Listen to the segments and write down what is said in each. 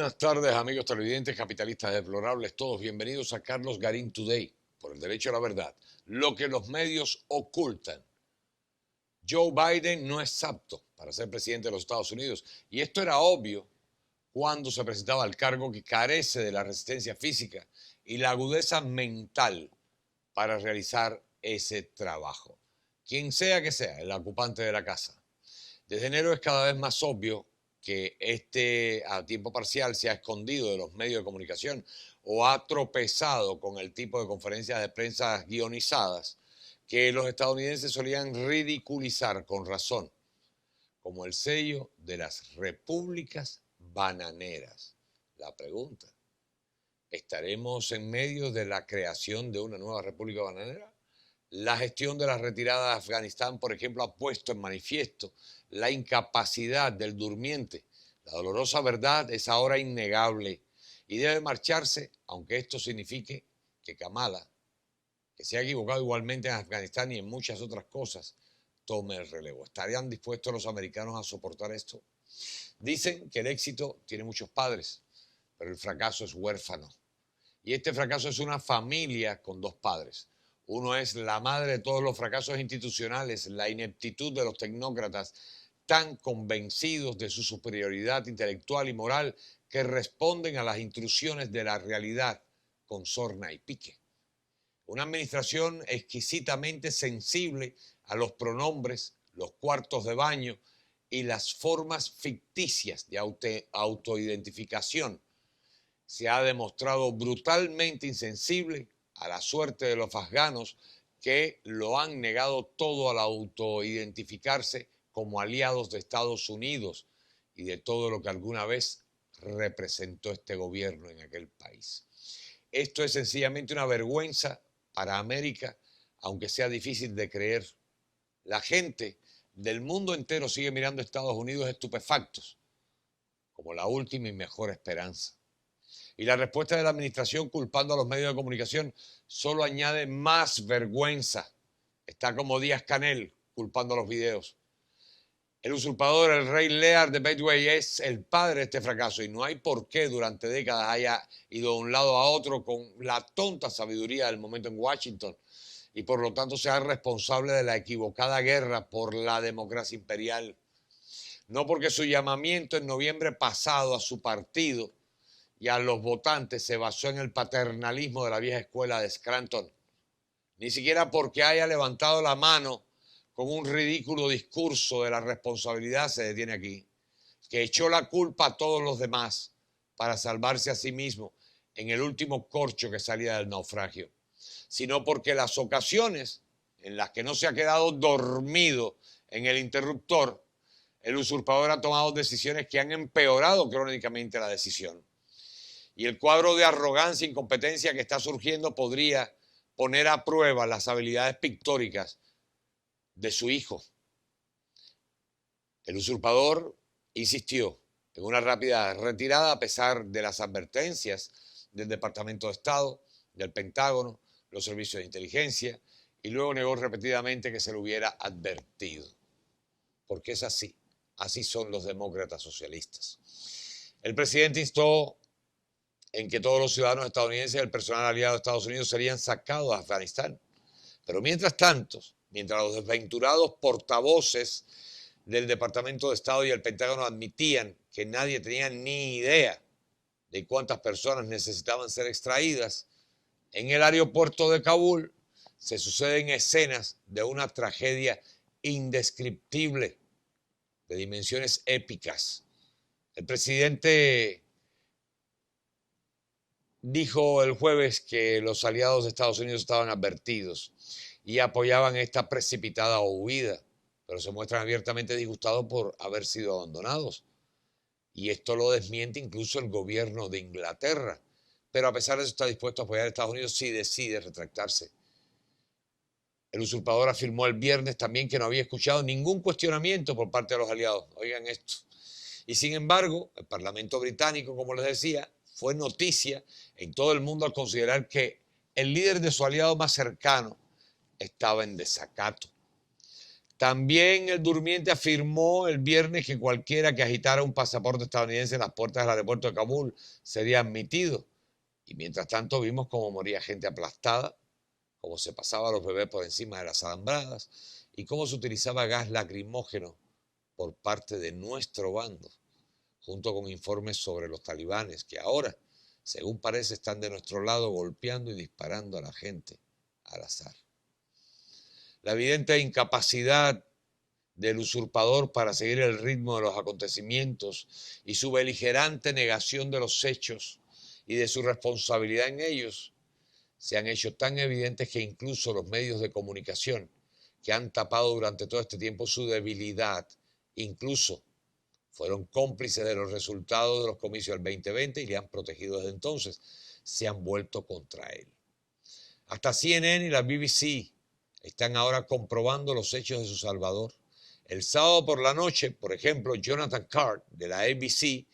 Buenas tardes, amigos televidentes, capitalistas deplorables, todos bienvenidos a Carlos Garín Today, por el derecho a la verdad. Lo que los medios ocultan. Joe Biden no es apto para ser presidente de los Estados Unidos, y esto era obvio cuando se presentaba al cargo, que carece de la resistencia física y la agudeza mental para realizar ese trabajo. Quien sea que sea el ocupante de la casa. Desde enero es cada vez más obvio que a tiempo parcial se ha escondido de los medios de comunicación o ha tropezado con el tipo de conferencias de prensa guionizadas que los estadounidenses solían ridiculizar con razón, como el sello de las repúblicas bananeras. La pregunta: ¿estaremos en medio de la creación de una nueva república bananera? La gestión de la retirada de Afganistán, por ejemplo, ha puesto en manifiesto la incapacidad del durmiente. La dolorosa verdad es ahora innegable y debe marcharse, aunque esto signifique que Kamala, que se ha equivocado igualmente en Afganistán y en muchas otras cosas, tome el relevo. ¿Estarían dispuestos los americanos a soportar esto? Dicen que el éxito tiene muchos padres, pero el fracaso es huérfano. Y este fracaso es una familia con dos padres. Uno es la madre de todos los fracasos institucionales, la ineptitud de los tecnócratas tan convencidos de su superioridad intelectual y moral que responden a las intrusiones de la realidad con sorna y pique. Una administración exquisitamente sensible a los pronombres, los cuartos de baño y las formas ficticias de autoidentificación. Se ha demostrado brutalmente insensible a la suerte de los afganos, que lo han negado todo al autoidentificarse como aliados de Estados Unidos y de todo lo que alguna vez representó este gobierno en aquel país. Esto es sencillamente una vergüenza para América, aunque sea difícil de creer. La gente del mundo entero sigue mirando a Estados Unidos estupefactos, como la última y mejor esperanza. Y la respuesta de la administración, culpando a los medios de comunicación, solo añade más vergüenza. Está como Díaz-Canel culpando a los videos. El usurpador, el rey Lear de Bedway, es el padre de este fracaso, y no hay por qué durante décadas haya ido de un lado a otro con la tonta sabiduría del momento en Washington, y por lo tanto sea responsable de la equivocada guerra por la democracia imperial. No porque su llamamiento en noviembre pasado a su partido y a los votantes se basó en el paternalismo de la vieja escuela de Scranton, ni siquiera porque haya levantado la mano con un ridículo discurso de la responsabilidad se detiene aquí, que echó la culpa a todos los demás para salvarse a sí mismo en el último corcho que salía del naufragio, sino porque las ocasiones en las que no se ha quedado dormido en el interruptor, el usurpador ha tomado decisiones que han empeorado crónicamente la decisión. Y el cuadro de arrogancia e incompetencia que está surgiendo podría poner a prueba las habilidades pictóricas de su hijo. El usurpador insistió en una rápida retirada a pesar de las advertencias del Departamento de Estado, del Pentágono, los servicios de inteligencia, y luego negó repetidamente que se lo hubiera advertido. Porque es así, así son los demócratas socialistas. El presidente instó en que todos los ciudadanos estadounidenses y el personal aliado de Estados Unidos serían sacados de Afganistán. Pero mientras tanto, mientras los desventurados portavoces del Departamento de Estado y el Pentágono admitían que nadie tenía ni idea de cuántas personas necesitaban ser extraídas, en el aeropuerto de Kabul se suceden escenas de una tragedia indescriptible, de dimensiones épicas. El presidente dijo el jueves que los aliados de Estados Unidos estaban advertidos y apoyaban esta precipitada huida, pero se muestran abiertamente disgustados por haber sido abandonados. Y esto lo desmiente incluso el gobierno de Inglaterra, pero a pesar de eso está dispuesto a apoyar a Estados Unidos si decide retractarse. El usurpador afirmó el viernes también que no había escuchado ningún cuestionamiento por parte de los aliados. Oigan esto. Y sin embargo, el Parlamento británico, como les decía, fue noticia en todo el mundo al considerar que el líder de su aliado más cercano estaba en desacato. También el durmiente afirmó el viernes que cualquiera que agitara un pasaporte estadounidense en las puertas del aeropuerto de Kabul sería admitido. Y mientras tanto vimos cómo moría gente aplastada, cómo se pasaba a los bebés por encima de las alambradas y cómo se utilizaba gas lacrimógeno por parte de nuestro bando, junto con informes sobre los talibanes que ahora, según parece, están de nuestro lado golpeando y disparando a la gente al azar. La evidente incapacidad del usurpador para seguir el ritmo de los acontecimientos y su beligerante negación de los hechos y de su responsabilidad en ellos se han hecho tan evidentes que incluso los medios de comunicación que han tapado durante todo este tiempo su debilidad, incluso fueron cómplices de los resultados de los comicios del 2020 y le han protegido desde entonces, se han vuelto contra él. Hasta CNN y la BBC están ahora comprobando los hechos de su salvador. El sábado por la noche, por ejemplo, Jonathan Card de la ABC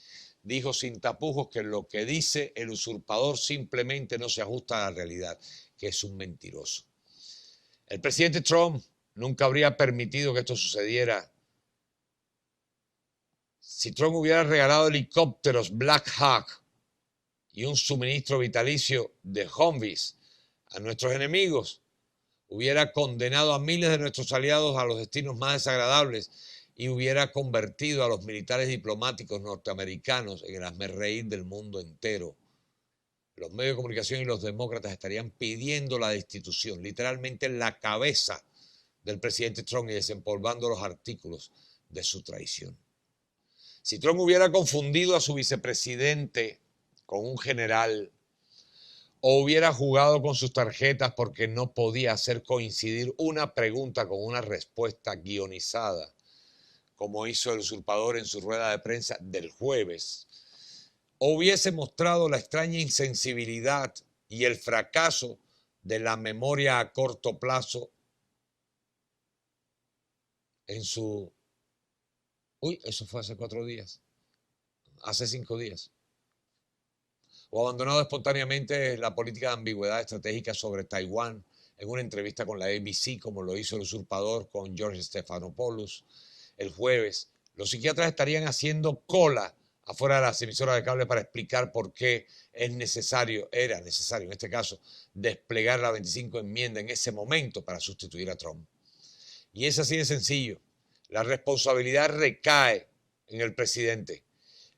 dijo sin tapujos que lo que dice el usurpador simplemente no se ajusta a la realidad, que es un mentiroso. El presidente Trump nunca habría permitido que esto sucediera si Trump hubiera regalado helicópteros Black Hawk y un suministro vitalicio de Humvees a nuestros enemigos, hubiera condenado a miles de nuestros aliados a los destinos más desagradables y hubiera convertido a los militares diplomáticos norteamericanos en el hazmerreír del mundo entero. Los medios de comunicación y los demócratas estarían pidiendo la destitución, literalmente en la cabeza del presidente Trump y desempolvando los artículos de su traición. Si Trump hubiera confundido a su vicepresidente con un general, o hubiera jugado con sus tarjetas porque no podía hacer coincidir una pregunta con una respuesta guionizada, como hizo el usurpador en su rueda de prensa del jueves, o hubiese mostrado la extraña insensibilidad y el fracaso de la memoria a corto plazo en su... eso fue hace 4 días, hace 5 días. O abandonado espontáneamente la política de ambigüedad estratégica sobre Taiwán en una entrevista con la ABC, como lo hizo el usurpador con George Stephanopoulos el jueves. Los psiquiatras estarían haciendo cola afuera de las emisoras de cable para explicar por qué era necesario en este caso, desplegar la 25 enmienda en ese momento para sustituir a Trump. Y es así de sencillo. La responsabilidad recae en el presidente.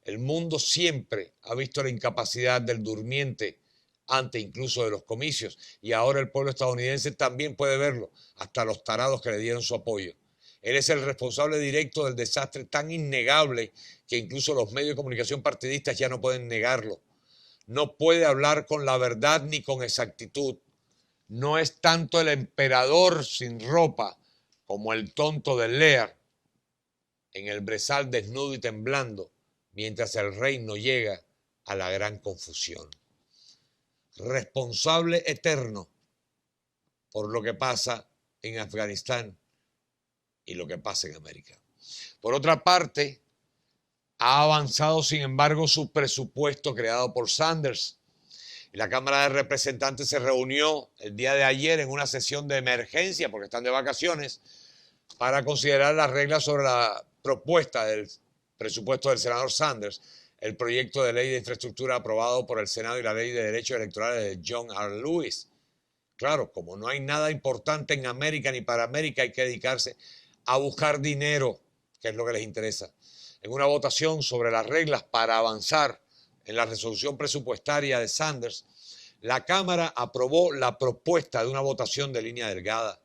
El mundo siempre ha visto la incapacidad del durmiente antes incluso de los comicios y ahora el pueblo estadounidense también puede verlo, hasta los tarados que le dieron su apoyo. Él es el responsable directo del desastre tan innegable que incluso los medios de comunicación partidistas ya no pueden negarlo. No puede hablar con la verdad ni con exactitud. No es tanto el emperador sin ropa como el tonto de Lear en el brezal desnudo y temblando, mientras el reino llega a la gran confusión. Responsable eterno por lo que pasa en Afganistán y lo que pasa en América. Por otra parte, ha avanzado, sin embargo, su presupuesto creado por Sanders. La Cámara de Representantes se reunió el día de ayer en una sesión de emergencia, porque están de vacaciones, para considerar las reglas sobre la propuesta del presupuesto del senador Sanders, el proyecto de ley de infraestructura aprobado por el Senado y la ley de derechos electorales de John R. Lewis. Claro, como no hay nada importante en América ni para América, hay que dedicarse a buscar dinero, que es lo que les interesa. En una votación sobre las reglas para avanzar en la resolución presupuestaria de Sanders, la Cámara aprobó la propuesta de una votación de línea delgada.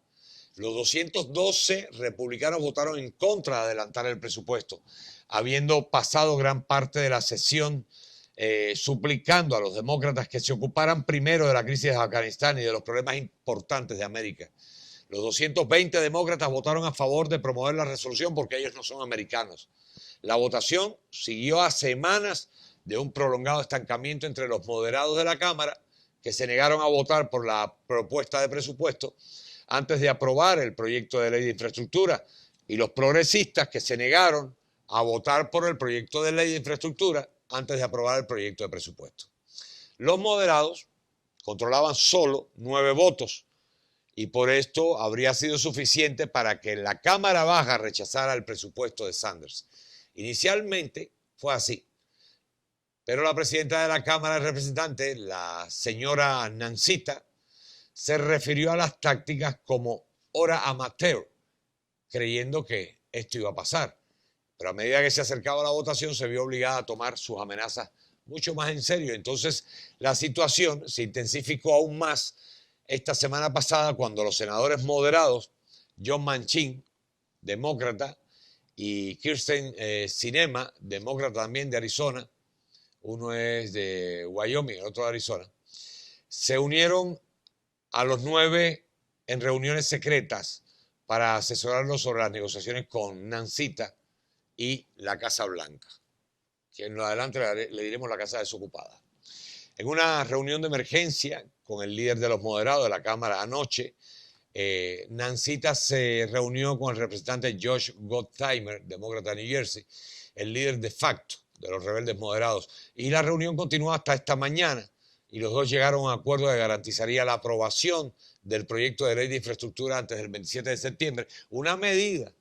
Los 212 republicanos votaron en contra de adelantar el presupuesto, habiendo pasado gran parte de la sesión suplicando a los demócratas que se ocuparan primero de la crisis de Afganistán y de los problemas importantes de América. Los 220 demócratas votaron a favor de promover la resolución porque ellos no son americanos. La votación siguió a semanas de un prolongado estancamiento entre los moderados de la Cámara, que se negaron a votar por la propuesta de presupuesto antes de aprobar el proyecto de ley de infraestructura, y los progresistas, que se negaron a votar por el proyecto de ley de infraestructura antes de aprobar el proyecto de presupuesto. Los moderados controlaban solo 9 votos y por esto habría sido suficiente para que la Cámara Baja rechazara el presupuesto de Sanders. Inicialmente fue así, pero la presidenta de la Cámara de Representantes, la señora Nancita, se refirió a las tácticas como hora amateur, creyendo que esto iba a pasar. Pero a medida que se acercaba la votación se vio obligada a tomar sus amenazas mucho más en serio. Entonces la situación se intensificó aún más esta semana pasada cuando los senadores moderados, John Manchin, demócrata, y Kirsten Sinema, demócrata también de Arizona, uno es de Wyoming, el otro de Arizona, se unieron a los 9 en reuniones secretas para asesorarlos sobre las negociaciones con Nancita y la Casa Blanca, que en lo adelante le diremos la casa desocupada. En una reunión de emergencia con el líder de los moderados de la Cámara anoche, Nancita se reunió con el representante Josh Gottheimer, demócrata de New Jersey, el líder de facto de los rebeldes moderados. Y la reunión continuó hasta esta mañana y los dos llegaron a un acuerdo que garantizaría la aprobación del proyecto de ley de infraestructura antes del 27 de septiembre, una medida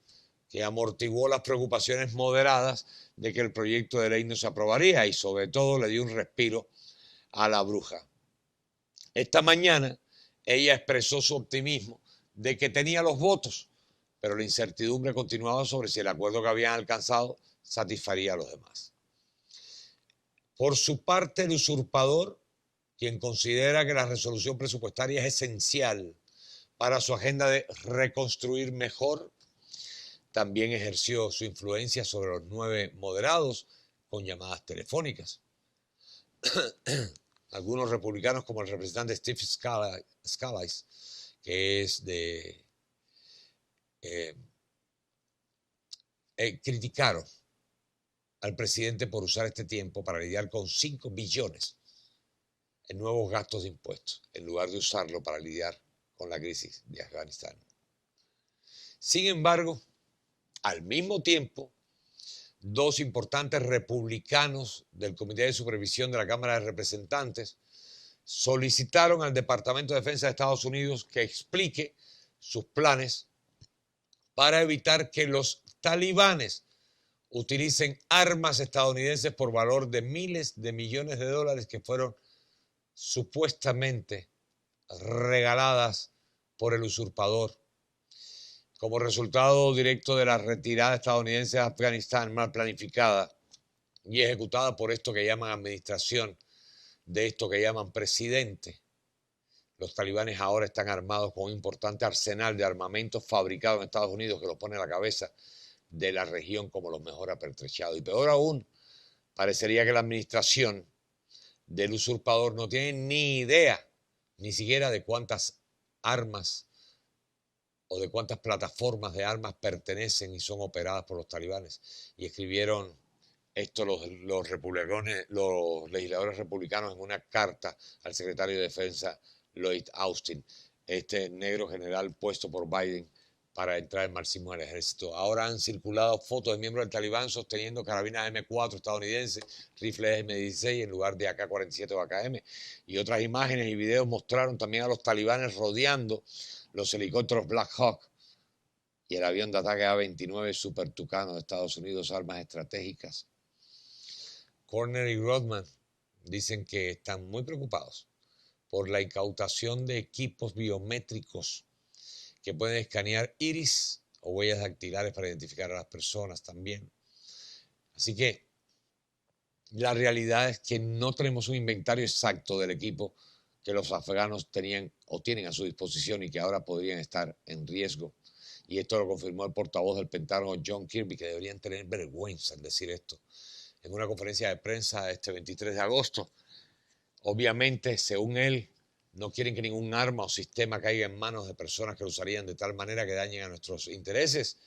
que amortiguó las preocupaciones moderadas de que el proyecto de ley no se aprobaría y sobre todo le dio un respiro a la bruja. Esta mañana ella expresó su optimismo de que tenía los votos, pero la incertidumbre continuaba sobre si el acuerdo que habían alcanzado satisfaría a los demás. Por su parte, el usurpador, quien considera que la resolución presupuestaria es esencial para su agenda de reconstruir mejor, también ejerció su influencia sobre los 9 moderados con llamadas telefónicas. Algunos republicanos, como el representante Steve Scalise, que es criticaron al presidente por usar este tiempo para lidiar con 5 billones en nuevos gastos de impuestos, en lugar de usarlo para lidiar con la crisis de Afganistán. Sin embargo, al mismo tiempo, 2 importantes republicanos del Comité de Supervisión de la Cámara de Representantes solicitaron al Departamento de Defensa de Estados Unidos que explique sus planes para evitar que los talibanes utilicen armas estadounidenses por valor de miles de millones de dólares que fueron supuestamente regaladas por el usurpador como resultado directo de la retirada estadounidense de Afganistán mal planificada y ejecutada por esto que llaman administración, de esto que llaman presidente. Los talibanes ahora están armados con un importante arsenal de armamento fabricado en Estados Unidos que los pone a la cabeza de la región como los mejor apertrechados. Y peor aún, parecería que la administración del usurpador no tiene ni idea, ni siquiera de cuántas armas o de cuántas plataformas de armas pertenecen y son operadas por los talibanes. Y escribieron esto los legisladores republicanos en una carta al secretario de Defensa Lloyd Austin, este negro general puesto por Biden para entrar en marxismo al ejército. Ahora han circulado fotos de miembros del Talibán sosteniendo carabinas M4 estadounidenses, rifles M16 en lugar de AK-47 o AKM. Y otras imágenes y videos mostraron también a los talibanes rodeando los helicópteros Black Hawk y el avión de ataque A-29 Super Tucano de Estados Unidos, armas estratégicas. Corner y Rodman dicen que están muy preocupados por la incautación de equipos biométricos que pueden escanear iris o huellas dactilares para identificar a las personas también. Así que la realidad es que no tenemos un inventario exacto del equipo que los afganos tenían o tienen a su disposición y que ahora podrían estar en riesgo. Y esto lo confirmó el portavoz del Pentágono, John Kirby, que deberían tener vergüenza al decir esto en una conferencia de prensa este 23 de agosto. Obviamente, según él, no quieren que ningún arma o sistema caiga en manos de personas que lo usarían de tal manera que dañen a nuestros intereses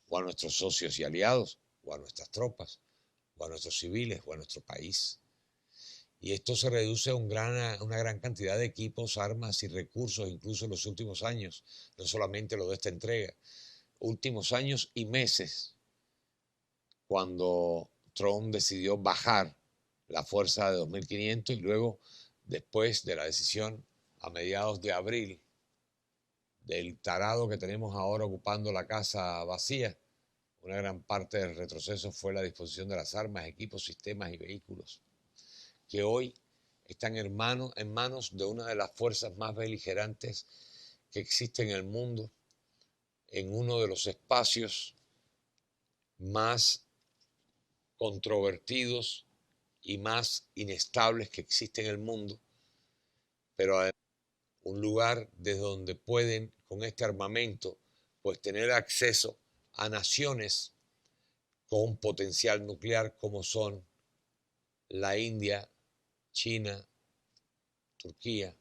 o a nuestros socios y aliados o a nuestras tropas o a nuestros civiles o a nuestro país. Y esto se reduce a una gran cantidad de equipos, armas y recursos, incluso en los últimos años, no solamente lo de esta entrega, últimos años y meses, cuando Trump decidió bajar la fuerza de 2.500 y luego, después de la decisión a mediados de abril del tarado que tenemos ahora ocupando la casa vacía. Una gran parte del retroceso fue la disposición de las armas, equipos, sistemas y vehículos, que hoy están en manos de una de las fuerzas más beligerantes que existe en el mundo, en uno de los espacios más controvertidos y más inestables que existe en el mundo, pero además un lugar desde donde pueden, con este armamento, pues tener acceso a naciones con potencial nuclear como son la India, China, Turquía,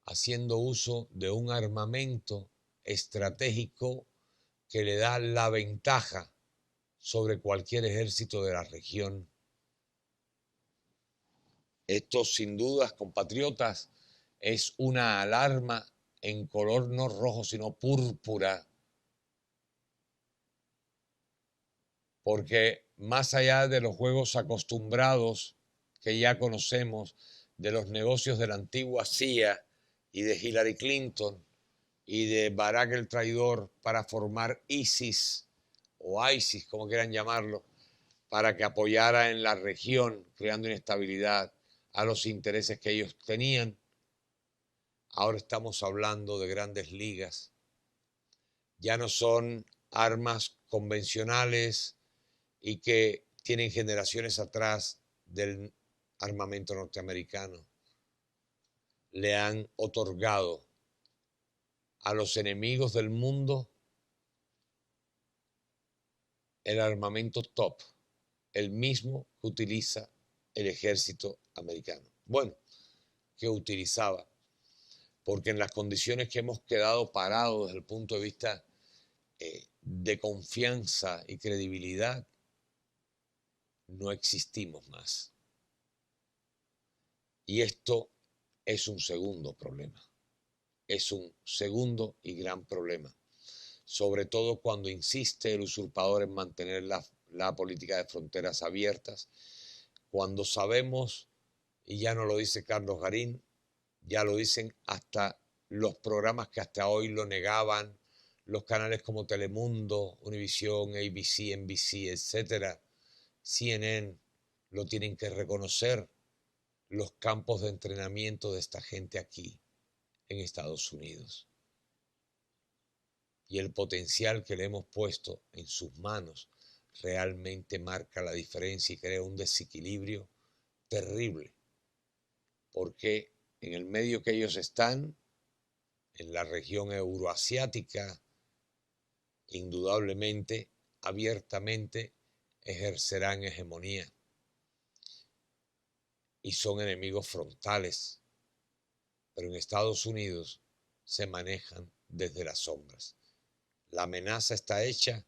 haciendo uso de un armamento estratégico que le da la ventaja sobre cualquier ejército de la región. Esto, sin dudas, compatriotas, es una alarma en color no rojo, sino púrpura, porque más allá de los juegos acostumbrados que ya conocemos, de los negocios de la antigua CIA y de Hillary Clinton y de Barack el traidor para formar ISIS o ISIS, como quieran llamarlo, para que apoyara en la región, creando inestabilidad a los intereses que ellos tenían. Ahora estamos hablando de grandes ligas. Ya no son armas convencionales y que tienen generaciones atrás del armamento norteamericano. Le han otorgado a los enemigos del mundo el armamento top, el mismo que utiliza el ejército americano. Bueno, que utilizaba, porque en las condiciones que hemos quedado parados desde el punto de vista de confianza y credibilidad, no existimos más. Y esto es un segundo problema. Es un segundo y gran problema. Sobre todo cuando insiste el usurpador en mantener la política de fronteras abiertas, cuando sabemos, y ya no lo dice Carlos Garín, ya lo dicen hasta los programas que hasta hoy lo negaban, los canales como Telemundo, Univisión, ABC, NBC, etcétera, CNN, lo tienen que reconocer, los campos de entrenamiento de esta gente aquí en Estados Unidos y el potencial que le hemos puesto en sus manos realmente marca la diferencia y crea un desequilibrio terrible, porque en el medio que ellos están, en la región euroasiática, indudablemente, abiertamente, ejercerán hegemonía y son enemigos frontales, pero en Estados Unidos se manejan desde las sombras. La amenaza está hecha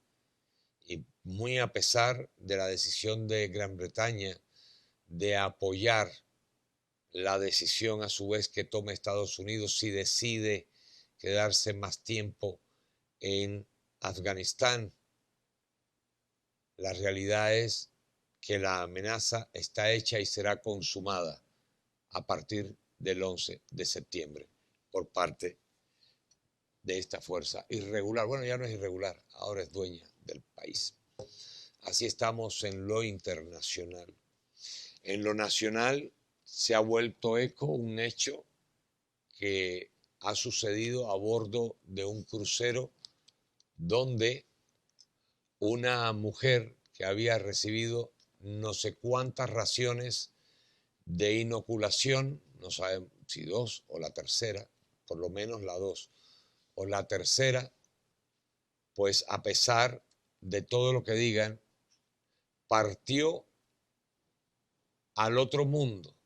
y muy a pesar de la decisión de Gran Bretaña de apoyar la decisión a su vez que tome Estados Unidos si decide quedarse más tiempo en Afganistán, la realidad es que la amenaza está hecha y será consumada a partir del 11 de septiembre por parte de esta fuerza irregular. Bueno, ya no es irregular, ahora es dueña del país. Así estamos en lo internacional. En lo nacional se ha vuelto eco un hecho que ha sucedido a bordo de un crucero donde una mujer que había recibido no sé cuántas raciones de inoculación, no sabemos si 2 o la tercera, por lo menos la 2 o la tercera, pues a pesar de todo lo que digan, partió al otro mundo,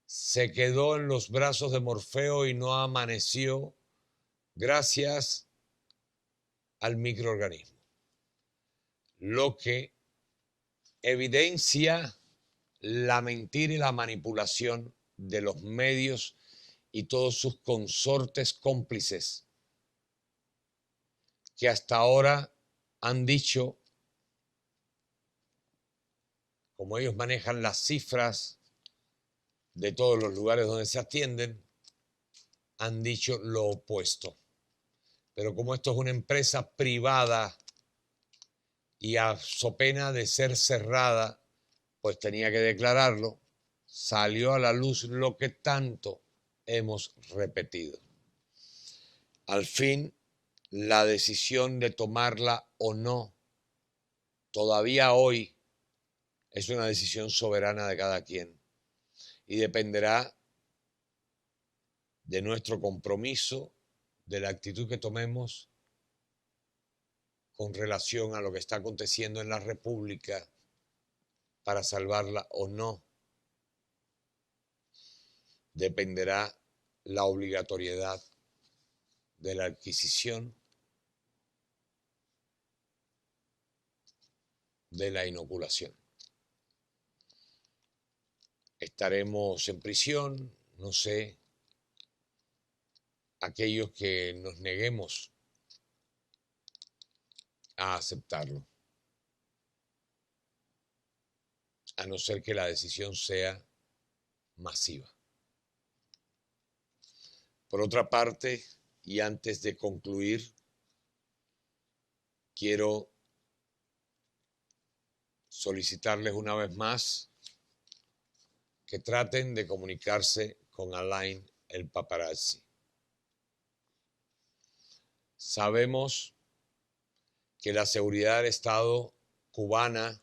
se quedó en los brazos de Morfeo y no amaneció gracias al microorganismo, lo que evidencia la mentira y la manipulación de los medios y todos sus consortes cómplices que hasta ahora han dicho, como ellos manejan las cifras de todos los lugares donde se atienden, han dicho lo opuesto. Pero como esto es una empresa privada y a so pena de ser cerrada, pues tenía que declararlo, salió a la luz lo que tanto hemos repetido. Al fin, la decisión de tomarla o no, todavía hoy, es una decisión soberana de cada quien y dependerá de nuestro compromiso, de la actitud que tomemos con relación a lo que está aconteciendo en la República para salvarla o no. Dependerá la obligatoriedad de la adquisición de la inoculación. Estaremos en prisión, no sé, aquellos que nos neguemos a aceptarlo, a no ser que la decisión sea masiva. Por otra parte, y antes de concluir, quiero solicitarles una vez más que traten de comunicarse con Alain el paparazzi. Sabemos que la seguridad del Estado cubana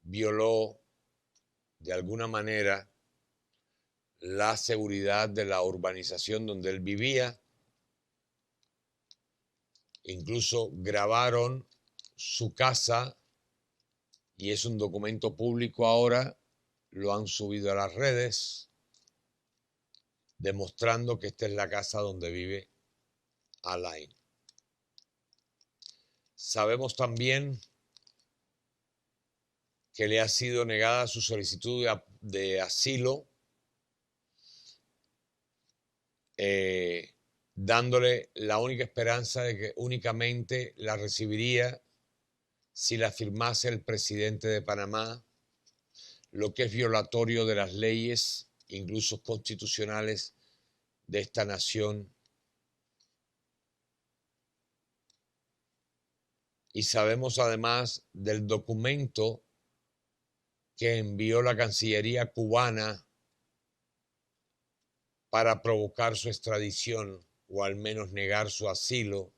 violó de alguna manera la seguridad de la urbanización donde él vivía. Incluso grabaron su casa y es un documento público ahora, lo han subido a las redes, demostrando que esta es la casa donde vive Alain. Sabemos también que le ha sido negada su solicitud de asilo, dándole la única esperanza de que únicamente la recibiría si la firmase el presidente de Panamá, lo que es violatorio de las leyes, incluso constitucionales, de esta nación. Y sabemos además del documento que envió la Cancillería cubana para provocar su extradición o al menos negar su asilo,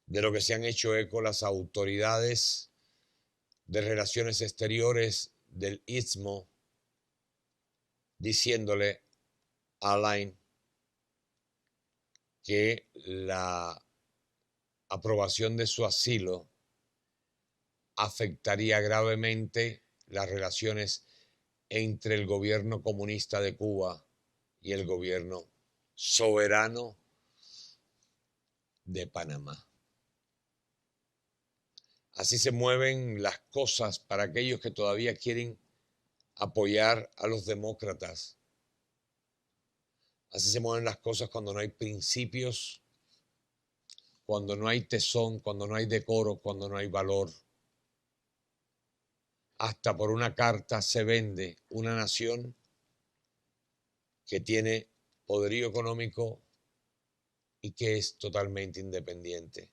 de lo que se han hecho eco las autoridades de Relaciones Exteriores del Istmo, diciéndole a Alain que la aprobación de su asilo afectaría gravemente las relaciones entre el gobierno comunista de Cuba y el gobierno soberano de Panamá. Así se mueven las cosas para aquellos que todavía quieren apoyar a los demócratas. Así se mueven las cosas cuando no hay principios, cuando no hay tesón, cuando no hay decoro, cuando no hay valor. Hasta por una carta se vende una nación que tiene poderío económico y que es totalmente independiente.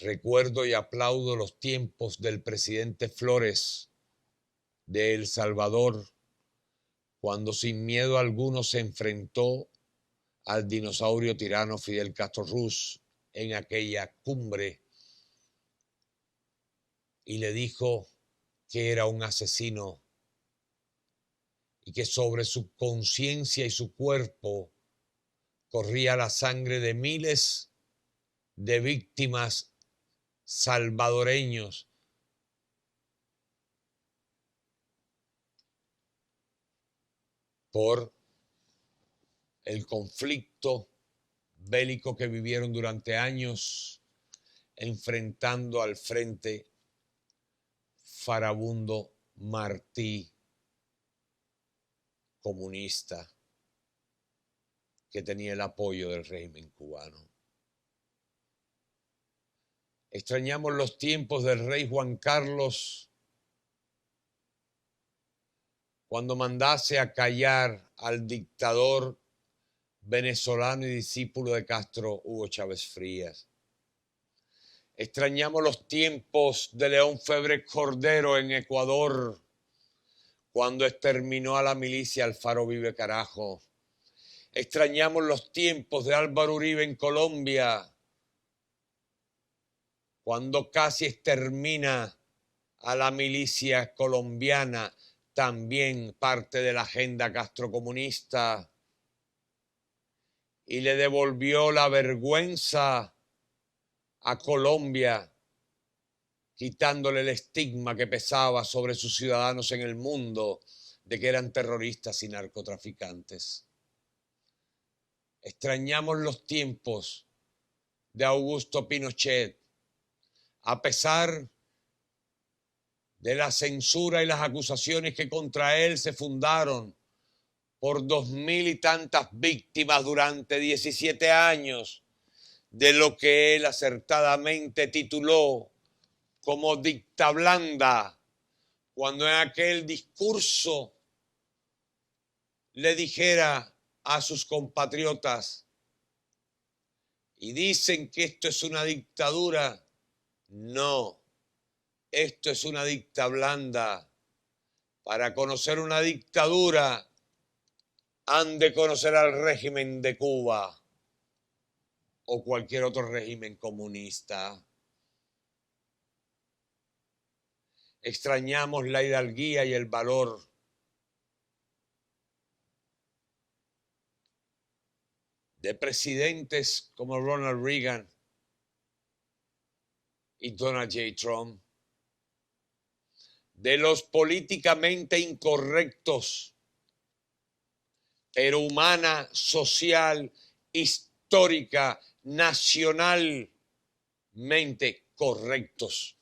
Recuerdo y aplaudo los tiempos del presidente Flores de El Salvador, cuando sin miedo alguno se enfrentó al dinosaurio tirano Fidel Castro Ruz en aquella cumbre y le dijo que era un asesino y que sobre su conciencia y su cuerpo corría la sangre de miles de víctimas salvadoreños por el conflicto bélico que vivieron durante años enfrentando al Frente Farabundo Martí comunista que tenía el apoyo del régimen cubano. Extrañamos los tiempos del rey Juan Carlos cuando mandase a callar al dictador venezolano y discípulo de Castro, Hugo Chávez Frías. Extrañamos los tiempos de León Febres Cordero en Ecuador, cuando exterminó a la milicia Alfaro Vive Carajo. Extrañamos los tiempos de Álvaro Uribe en Colombia, cuando casi extermina a la milicia colombiana, también parte de la agenda castrocomunista, y le devolvió la vergüenza a Colombia, quitándole el estigma que pesaba sobre sus ciudadanos en el mundo de que eran terroristas y narcotraficantes. Extrañamos los tiempos de Augusto Pinochet, a pesar de la censura y las acusaciones que contra él se fundaron por 2000 y tantas víctimas durante 17 años, de lo que él acertadamente tituló como dicta blanda, cuando en aquel discurso le dijera a sus compatriotas: y dicen que esto es una dictadura. No, esto es una dicta blanda. Para conocer una dictadura han de conocer al régimen de Cuba o cualquier otro régimen comunista. Extrañamos la hidalguía y el valor de presidentes como Ronald Reagan y Donald J. Trump, de los políticamente incorrectos, pero humana, social, histórica, nacionalmente correctos.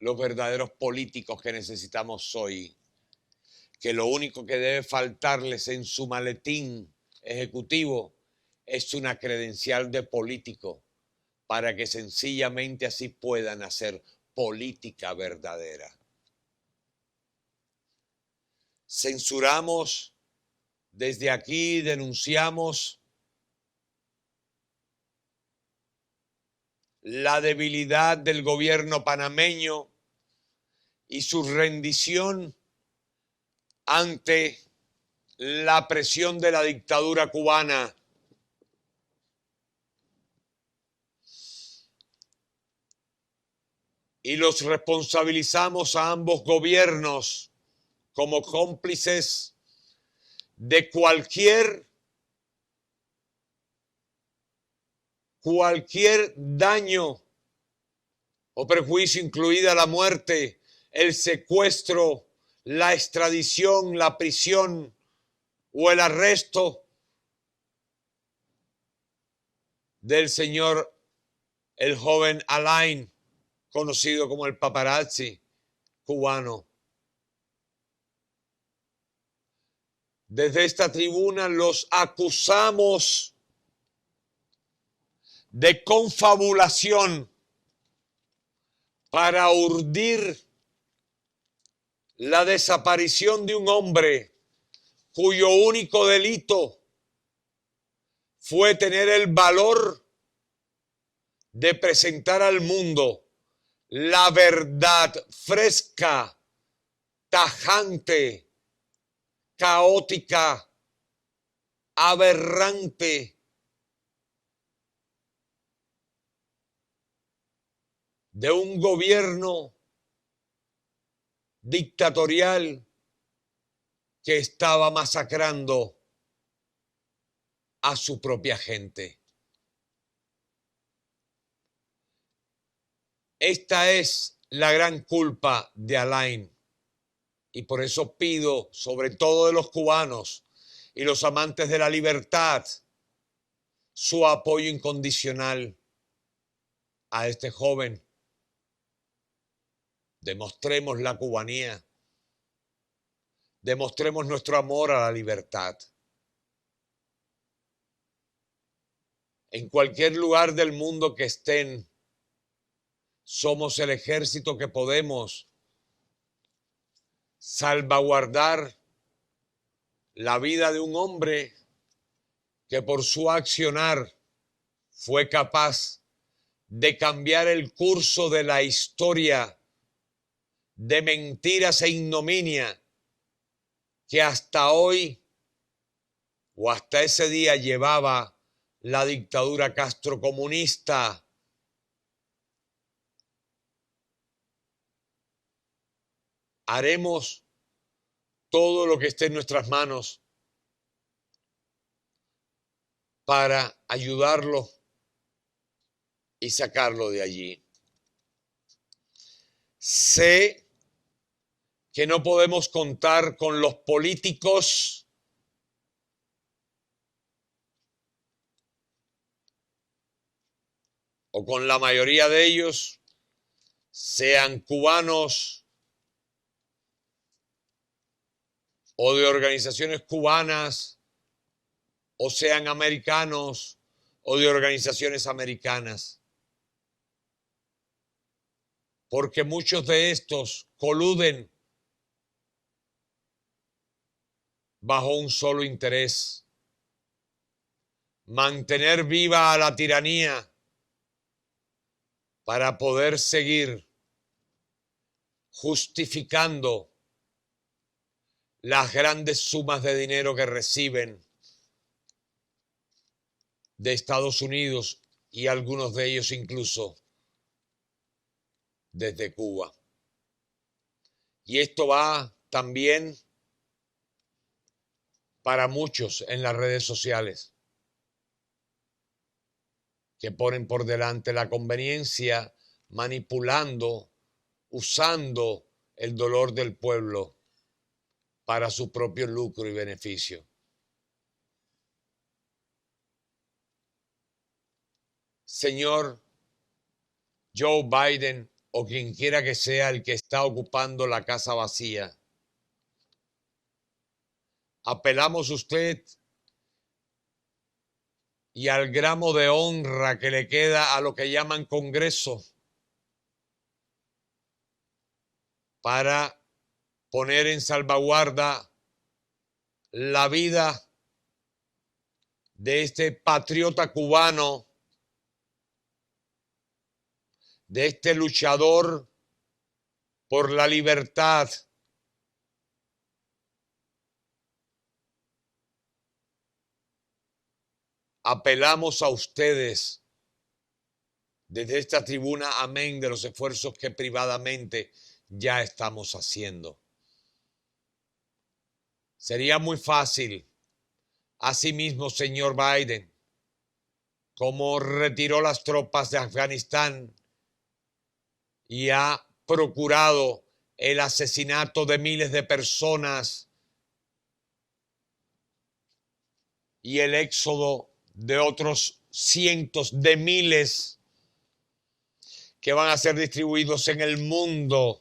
Los verdaderos políticos que necesitamos hoy, que lo único que debe faltarles en su maletín ejecutivo es una credencial de político, para que sencillamente así puedan hacer política verdadera. Censuramos, desde aquí denunciamos la debilidad del gobierno panameño y su rendición ante la presión de la dictadura cubana. Y los responsabilizamos a ambos gobiernos como cómplices de cualquier daño o perjuicio, incluida la muerte, el secuestro, la extradición, la prisión o el arresto del señor, el joven Alain, conocido como el paparazzi cubano. Desde esta tribuna los acusamos de confabulación para urdir la desaparición de un hombre cuyo único delito fue tener el valor de presentar al mundo la verdad fresca, tajante, caótica, aberrante de un gobierno dictatorial que estaba masacrando a su propia gente. Esta es la gran culpa de Alain, y por eso pido, sobre todo de los cubanos y los amantes de la libertad, su apoyo incondicional a este joven. Demostremos la cubanía, demostremos nuestro amor a la libertad. En cualquier lugar del mundo que estén, somos el ejército que podemos salvaguardar la vida de un hombre que por su accionar fue capaz de cambiar el curso de la historia de mentiras e ignominia que hasta hoy o hasta ese día llevaba la dictadura castrocomunista. Haremos todo lo que esté en nuestras manos para ayudarlo y sacarlo de allí. Sé que no podemos contar con los políticos o con la mayoría de ellos, sean cubanos o de organizaciones cubanas, o sean americanos o de organizaciones americanas. Porque muchos de estos coluden bajo un solo interés: mantener viva a la tiranía para poder seguir justificando las grandes sumas de dinero que reciben de Estados Unidos y algunos de ellos incluso desde Cuba. Y esto va también para muchos en las redes sociales, que ponen por delante la conveniencia, manipulando, usando el dolor del pueblo para su propio lucro y beneficio. Señor Joe Biden, o quien quiera que sea el que está ocupando la casa vacía, apelamos a usted y al gramo de honra que le queda a lo que llaman Congreso para poner en salvaguarda la vida de este patriota cubano, de este luchador por la libertad. Apelamos a ustedes desde esta tribuna, amén, de los esfuerzos que privadamente ya estamos haciendo. Sería muy fácil, asimismo, señor Biden, como retiró las tropas de Afganistán y ha procurado el asesinato de miles de personas y el éxodo de otros cientos de miles que van a ser distribuidos en el mundo.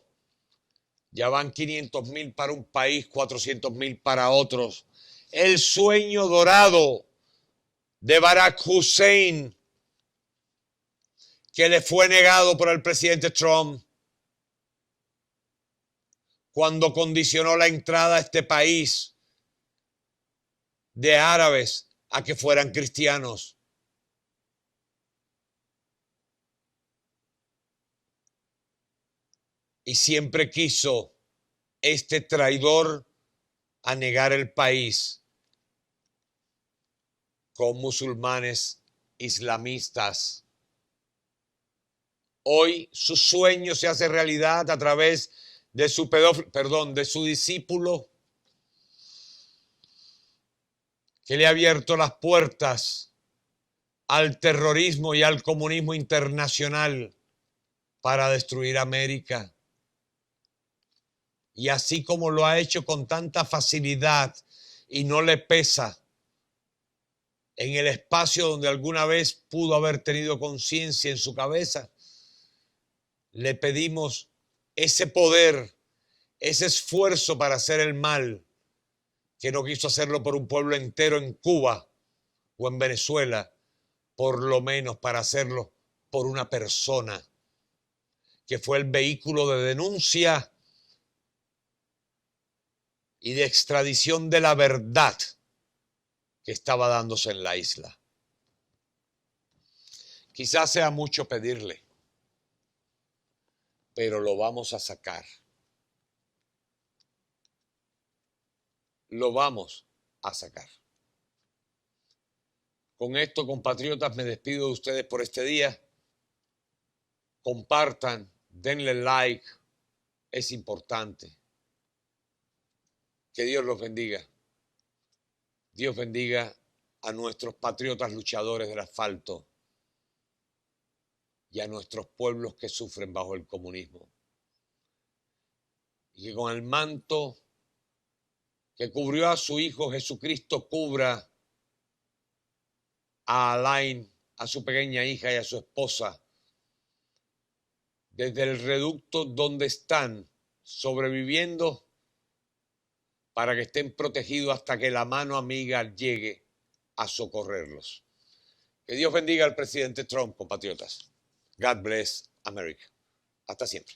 Ya van 500,000 para un país, 400,000 para otros. El sueño dorado de Barack Hussein, que le fue negado por el presidente Trump cuando condicionó la entrada a este país de árabes a que fueran cristianos. Y siempre quiso este traidor a negar el país con musulmanes islamistas. Hoy su sueño se hace realidad a través de su discípulo, que le ha abierto las puertas al terrorismo y al comunismo internacional para destruir América. Y así como lo ha hecho con tanta facilidad y no le pesa, en el espacio donde alguna vez pudo haber tenido conciencia en su cabeza, le pedimos ese poder, ese esfuerzo para hacer el mal, que no quiso hacerlo por un pueblo entero en Cuba o en Venezuela, por lo menos para hacerlo por una persona que fue el vehículo de denuncia y de extradición de la verdad que estaba dándose en la isla. Quizás sea mucho pedirle, pero lo vamos a sacar. Lo vamos a sacar. Con esto, compatriotas, me despido de ustedes por este día. Compartan, denle like, es importante. Que Dios los bendiga. Dios bendiga a nuestros patriotas luchadores del asfalto y a nuestros pueblos que sufren bajo el comunismo. Y que con el manto que cubrió a su Hijo Jesucristo cubra a Alain, a su pequeña hija y a su esposa, desde el reducto donde están sobreviviendo, para que estén protegidos hasta que la mano amiga llegue a socorrerlos. Que Dios bendiga al presidente Trump, compatriotas. God bless America. Hasta siempre.